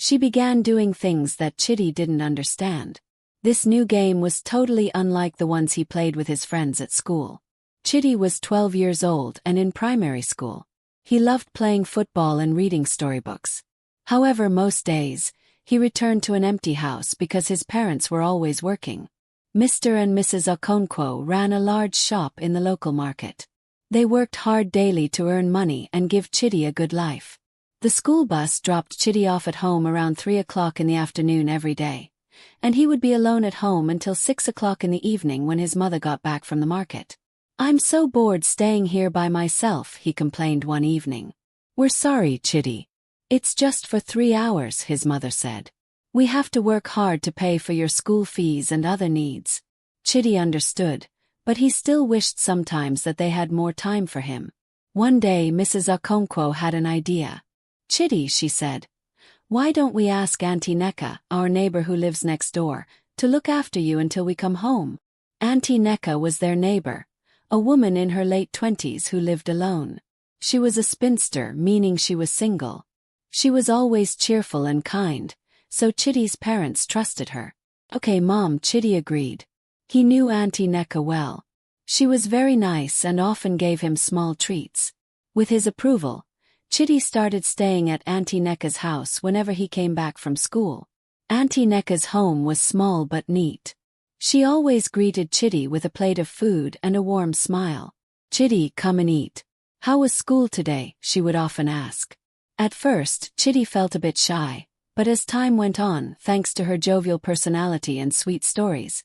She began doing things that Chidi didn't understand. This new game was totally unlike the ones he played with his friends at school. Chidi was 12 years old and in primary school. He loved playing football and reading storybooks. However, most days, he returned to an empty house because his parents were always working. Mr. and Mrs. Okonkwo ran a large shop in the local market. They worked hard daily to earn money and give Chidi a good life. The school bus dropped Chidi off at home around 3 o'clock in the afternoon every day, and he would be alone at home until 6 o'clock in the evening when his mother got back from the market. "I'm so bored staying here by myself," he complained one evening. "We're sorry, Chidi. It's just for 3 hours," his mother said. "We have to work hard to pay for your school fees and other needs." Chidi understood, but he still wished sometimes that they had more time for him. One day Mrs. Okonkwo had an idea. "Chidi," she said, "why don't we ask Auntie Nneka, our neighbor who lives next door, to look after you until we come home?" Auntie Nneka was their neighbor, a woman in her late 20s who lived alone. She was a spinster, meaning she was single. She was always cheerful and kind, so Chidi's parents trusted her. "Okay, Mom," Chidi agreed. He knew Auntie Nneka well. She was very nice and often gave him small treats. With his approval, Chidi started staying at Auntie Nneka's house whenever he came back from school. Auntie Nneka's home was small but neat. She always greeted Chidi with a plate of food and a warm smile. "Chidi, come and eat. How was school today?" she would often ask. At first, Chidi felt a bit shy, but as time went on, thanks to her jovial personality and sweet stories,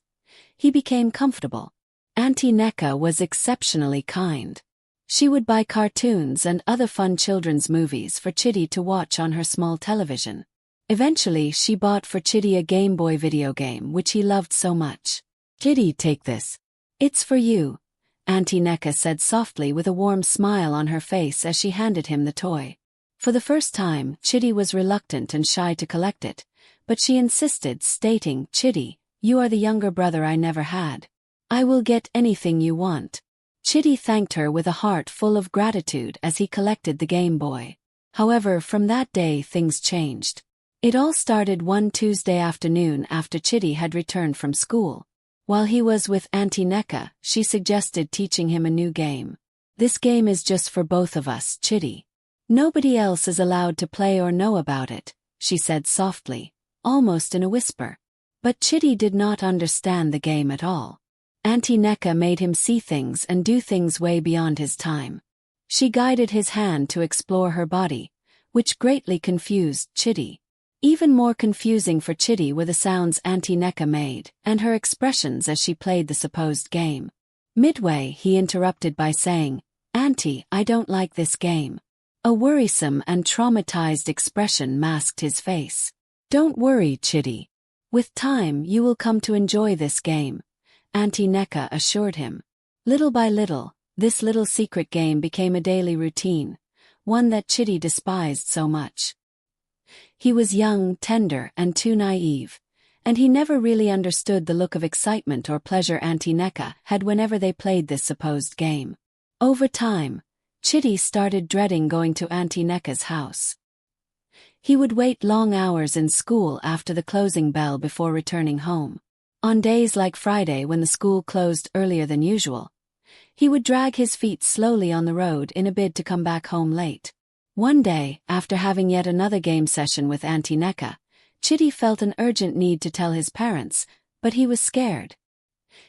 he became comfortable. Auntie Nneka was exceptionally kind. She would buy cartoons and other fun children's movies for Chidi to watch on her small television. Eventually, she bought for Chidi a Game Boy video game which he loved so much. "Chidi, take this. It's for you," Auntie Nneka said softly with a warm smile on her face as she handed him the toy. For the first time, Chidi was reluctant and shy to collect it, but she insisted, stating, "Chidi, you are the younger brother I never had. I will get anything you want." Chidi thanked her with a heart full of gratitude as he collected the Game Boy. However, from that day things changed. It all started one Tuesday afternoon after Chidi had returned from school. While he was with Auntie Nneka, she suggested teaching him a new game. "This game is just for both of us, Chidi. Nobody else is allowed to play or know about it," she said softly, almost in a whisper. But Chidi did not understand the game at all. Auntie Nneka made him see things and do things way beyond his time. She guided his hand to explore her body, which greatly confused Chidi. Even more confusing for Chidi were the sounds Auntie Nneka made, and her expressions as she played the supposed game. Midway, he interrupted by saying, "Auntie, I don't like this game." A worrisome and traumatized expression masked his face. "Don't worry, Chidi. With time, you will come to enjoy this game," Auntie Nneka assured him. Little by little, this little secret game became a daily routine, one that Chidi despised so much. He was young, tender, and too naive, and he never really understood the look of excitement or pleasure Auntie Nneka had whenever they played this supposed game. Over time, Chidi started dreading going to Auntie Nneka's house. He would wait long hours in school after the closing bell before returning home. On days like Friday when the school closed earlier than usual, he would drag his feet slowly on the road in a bid to come back home late. One day, after having yet another game session with Auntie Nneka, Chidi felt an urgent need to tell his parents, but he was scared.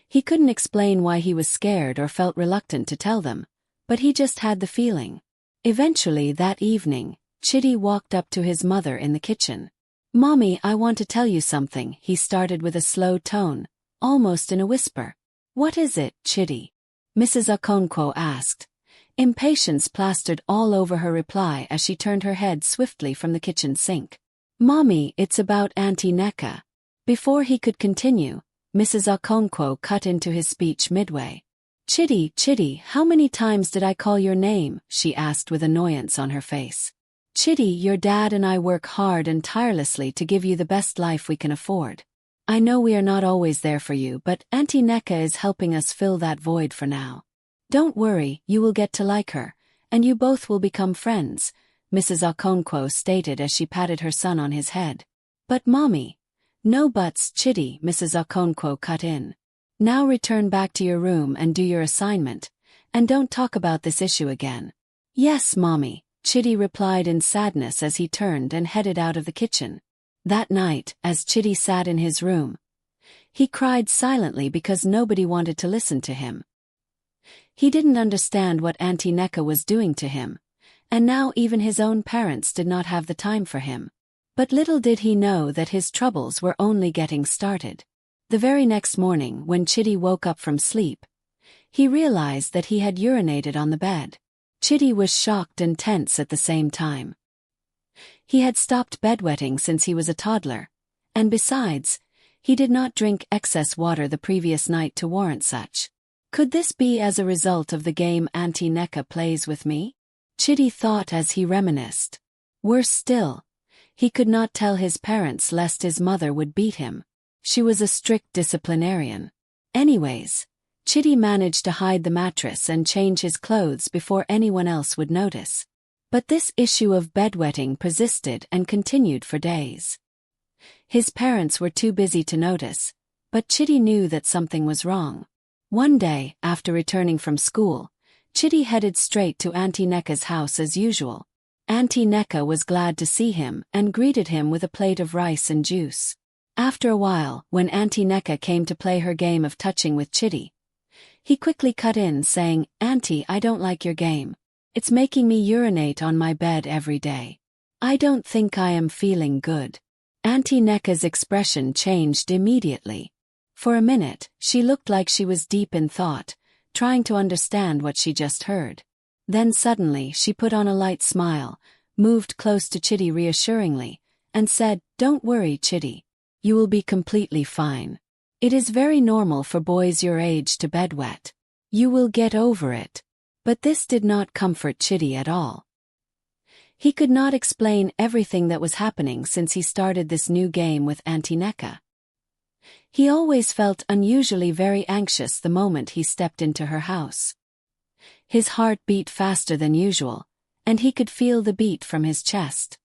He couldn't explain why he was scared or felt reluctant to tell them, but he just had the feeling. Eventually that evening, Chidi walked up to his mother in the kitchen. "Mommy, I want to tell you something," he started with a slow tone, almost in a whisper. "What is it, Chidi?" Mrs. Okonkwo asked. Impatience plastered all over her reply as she turned her head swiftly from the kitchen sink. "Mommy, it's about Auntie Nneka." Before he could continue, Mrs. Okonkwo cut into his speech midway. Chidi, how many times did I call your name?" she asked with annoyance on her face. "Chidi, your dad and I work hard and tirelessly to give you the best life we can afford. I know we are not always there for you, but Auntie Nneka is helping us fill that void for now. Don't worry, you will get to like her, and you both will become friends," Mrs. Okonkwo stated as she patted her son on his head. But mommy. No buts, Chidi, Mrs. Okonkwo cut in. Now return back to your room and do your assignment, and don't talk about this issue again. Yes, mommy, Chidi replied in sadness as he turned and headed out of the kitchen. That night, as Chidi sat in his room, he cried silently because nobody wanted to listen to him. He didn't understand what Auntie Nneka was doing to him, and now even his own parents did not have the time for him. But little did he know that his troubles were only getting started. The very next morning, when Chidi woke up from sleep, he realized that he had urinated on the bed. Chidi was shocked and tense at the same time. He had stopped bedwetting since he was a toddler, and besides, he did not drink excess water the previous night to warrant such. Could this be as a result of the game Auntie Nneka plays with me? Chidi thought as he reminisced. Worse still, he could not tell his parents lest his mother would beat him. She was a strict disciplinarian. Anyways, Chidi managed to hide the mattress and change his clothes before anyone else would notice. But this issue of bedwetting persisted and continued for days. His parents were too busy to notice, but Chidi knew that something was wrong. One day, after returning from school, Chidi headed straight to Auntie Nneka's house as usual. Auntie Nneka was glad to see him and greeted him with a plate of rice and juice. After a while, when Auntie Nneka came to play her game of touching with Chidi, he quickly cut in saying, "Auntie, I don't like your game. It's making me urinate on my bed every day. I don't think I am feeling good." Auntie Nneka's expression changed immediately. For a minute, she looked like she was deep in thought, trying to understand what she just heard. Then suddenly she put on a light smile, moved close to Chidi reassuringly, and said, "Don't worry, Chidi. You will be completely fine. It is very normal for boys your age to bedwet. You will get over it." But this did not comfort Chidi at all. He could not explain everything that was happening since he started this new game with Auntie Nneka. He always felt unusually very anxious the moment he stepped into her house. His heart beat faster than usual, and he could feel the beat from his chest.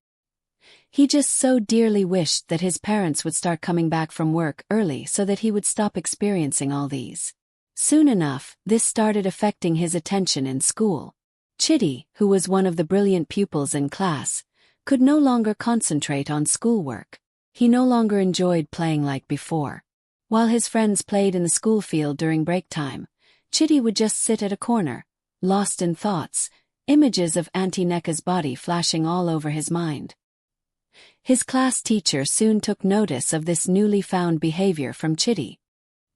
He just so dearly wished that his parents would start coming back from work early so that he would stop experiencing all these. Soon enough, this started affecting his attention in school. Chidi, who was one of the brilliant pupils in class, could no longer concentrate on schoolwork. He no longer enjoyed playing like before. While his friends played in the school field during break time, Chidi would just sit at a corner, lost in thoughts, images of Auntie Nneka's body flashing all over his mind. His class teacher soon took notice of this newly found behavior from Chidi.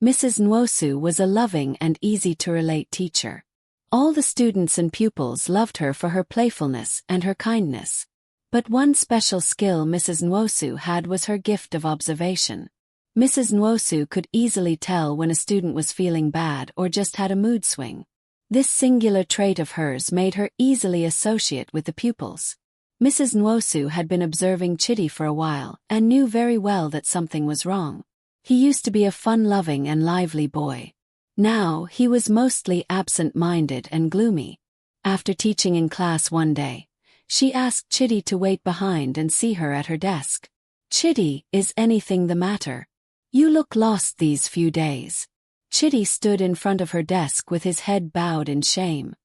Mrs. Nwosu was a loving and easy-to-relate teacher. All the students and pupils loved her for her playfulness and her kindness. But one special skill Mrs. Nwosu had was her gift of observation. Mrs. Nwosu could easily tell when a student was feeling bad or just had a mood swing. This singular trait of hers made her easily associate with the pupils. Mrs. Nwosu had been observing Chidi for a while and knew very well that something was wrong. He used to be a fun-loving and lively boy. Now, he was mostly absent-minded and gloomy. After teaching in class one day, she asked Chidi to wait behind and see her at her desk. "Chidi, is anything the matter? You look lost these few days." Chidi stood in front of her desk with his head bowed in shame.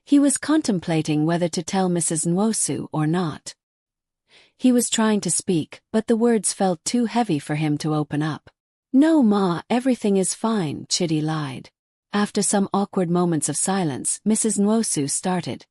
He was contemplating whether to tell Mrs. Nwosu or not. He was trying to speak, but the words felt too heavy for him to open up. "No, Ma, everything is fine," Chidi lied. After some awkward moments of silence, Mrs. Nwosu started.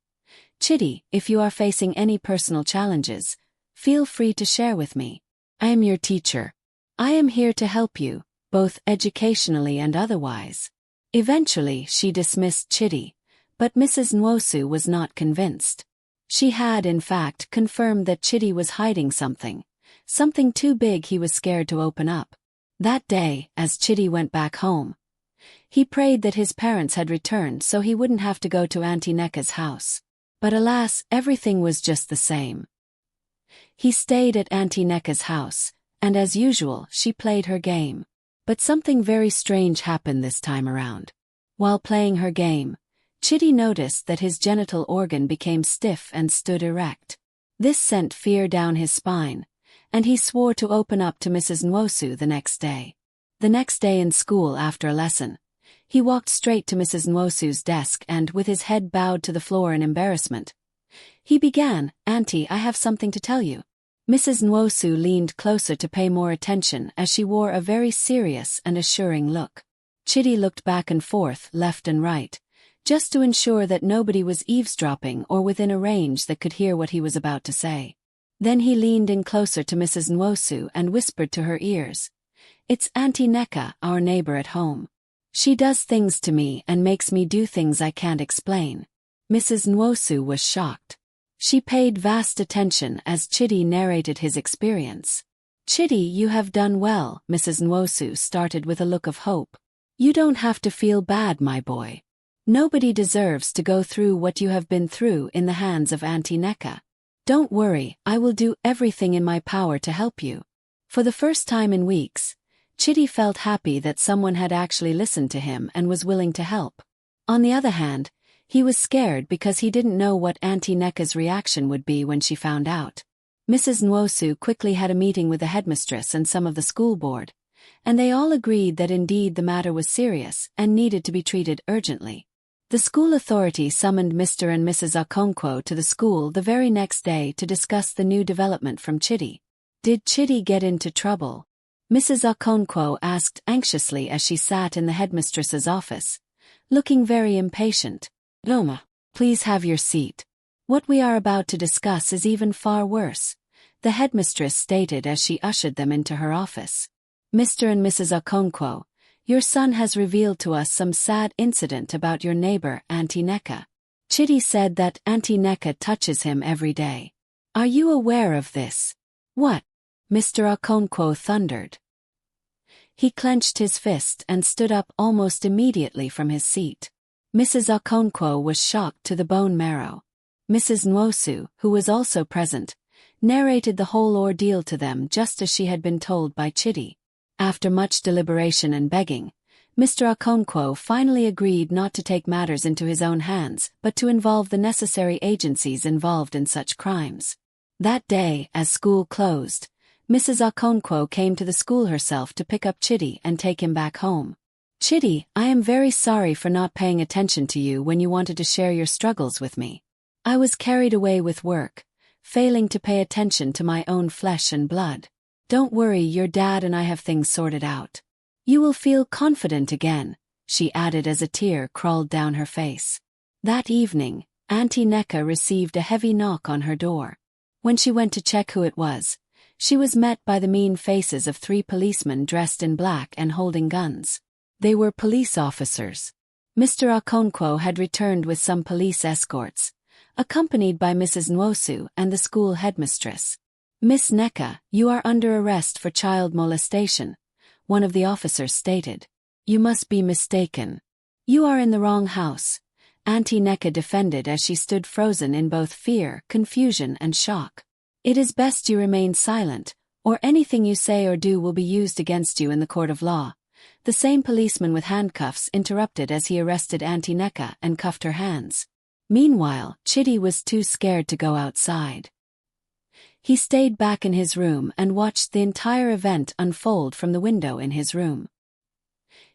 "Chidi, if you are facing any personal challenges, feel free to share with me. I am your teacher. I am here to help you, both educationally and otherwise." Eventually, she dismissed Chidi, but Mrs. Nwosu was not convinced. She had, in fact, confirmed that Chidi was hiding something too big he was scared to open up. That day, as Chidi went back home, he prayed that his parents had returned so he wouldn't have to go to Auntie Nneka's house. But alas, everything was just the same. He stayed at Auntie Nneka's house, and as usual, she played her game. But something very strange happened this time around. While playing her game, Chidi noticed that his genital organ became stiff and stood erect. This sent fear down his spine, and he swore to open up to Mrs. Nwosu the next day. The next day in school after a lesson, he walked straight to Mrs. Nwosu's desk and, with his head bowed to the floor in embarrassment, he began, "Auntie, I have something to tell you." Mrs. Nwosu leaned closer to pay more attention as she wore a very serious and assuring look. Chidi looked back and forth, left and right, just to ensure that nobody was eavesdropping or within a range that could hear what he was about to say. Then he leaned in closer to Mrs. Nwosu and whispered to her ears, "It's Auntie Nneka, our neighbor at home. She does things to me and makes me do things I can't explain." Mrs. Nwosu was shocked. She paid vast attention as Chidi narrated his experience. "Chidi, you have done well," Mrs. Nwosu started with a look of hope. "You don't have to feel bad, my boy. Nobody deserves to go through what you have been through in the hands of Auntie Nneka. Don't worry, I will do everything in my power to help you." For the first time in weeks, Chidi felt happy that someone had actually listened to him and was willing to help. On the other hand, he was scared because he didn't know what Auntie Nneka's reaction would be when she found out. Mrs. Nwosu quickly had a meeting with the headmistress and some of the school board, and they all agreed that indeed the matter was serious and needed to be treated urgently. The school authority summoned Mr. and Mrs. Okonkwo to the school the very next day to discuss the new development from Chidi. Did Chidi get into trouble? Mrs. Okonkwo asked anxiously as she sat in the headmistress's office, looking very impatient. "Roma, please have your seat. What we are about to discuss is even far worse," the headmistress stated as she ushered them into her office. "Mr. and Mrs. Okonkwo, your son has revealed to us some sad incident about your neighbor, Auntie Nneka. Chidi said that Auntie Nneka touches him every day. Are you aware of this?" "What?" Mr. Okonkwo thundered. He clenched his fist and stood up almost immediately from his seat. Mrs. Okonkwo was shocked to the bone marrow. Mrs. Nwosu, who was also present, narrated the whole ordeal to them just as she had been told by Chidi. After much deliberation and begging, Mr. Okonkwo finally agreed not to take matters into his own hands but to involve the necessary agencies involved in such crimes. That day, as school closed, Mrs. Okonkwo came to the school herself to pick up Chidi and take him back home. "Chidi, I am very sorry for not paying attention to you when you wanted to share your struggles with me. I was carried away with work, failing to pay attention to my own flesh and blood. Don't worry, your dad and I have things sorted out. You will feel confident again," she added as a tear crawled down her face. That evening, Auntie Nneka received a heavy knock on her door. When she went to check who it was, she was met by the mean faces of 3 policemen dressed in black and holding guns. They were police officers. Mr. Okonkwo had returned with some police escorts, accompanied by Mrs. Nwosu and the school headmistress. "Miss Nneka, you are under arrest for child molestation," one of the officers stated. "You must be mistaken. You are in the wrong house," Auntie Nneka defended as she stood frozen in both fear, confusion and shock. "It is best you remain silent, or anything you say or do will be used against you in the court of law," the same policeman with handcuffs interrupted as he arrested Auntie Nneka and cuffed her hands. Meanwhile, Chidi was too scared to go outside. He stayed back in his room and watched the entire event unfold from the window in his room.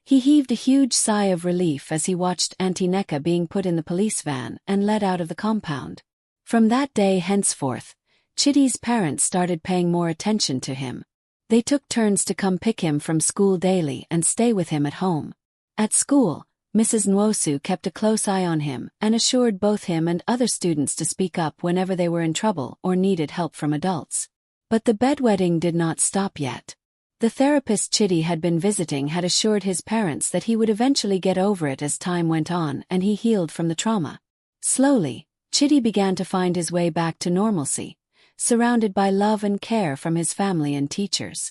He heaved a huge sigh of relief as he watched Auntie Nneka being put in the police van and led out of the compound. From that day henceforth, Chidi's parents started paying more attention to him. They took turns to come pick him from school daily and stay with him at home. At school, Mrs. Nwosu kept a close eye on him and assured both him and other students to speak up whenever they were in trouble or needed help from adults. But the bedwetting did not stop yet. The therapist Chidi had been visiting had assured his parents that he would eventually get over it as time went on and he healed from the trauma. Slowly, Chidi began to find his way back to normalcy, surrounded by love and care from his family and teachers.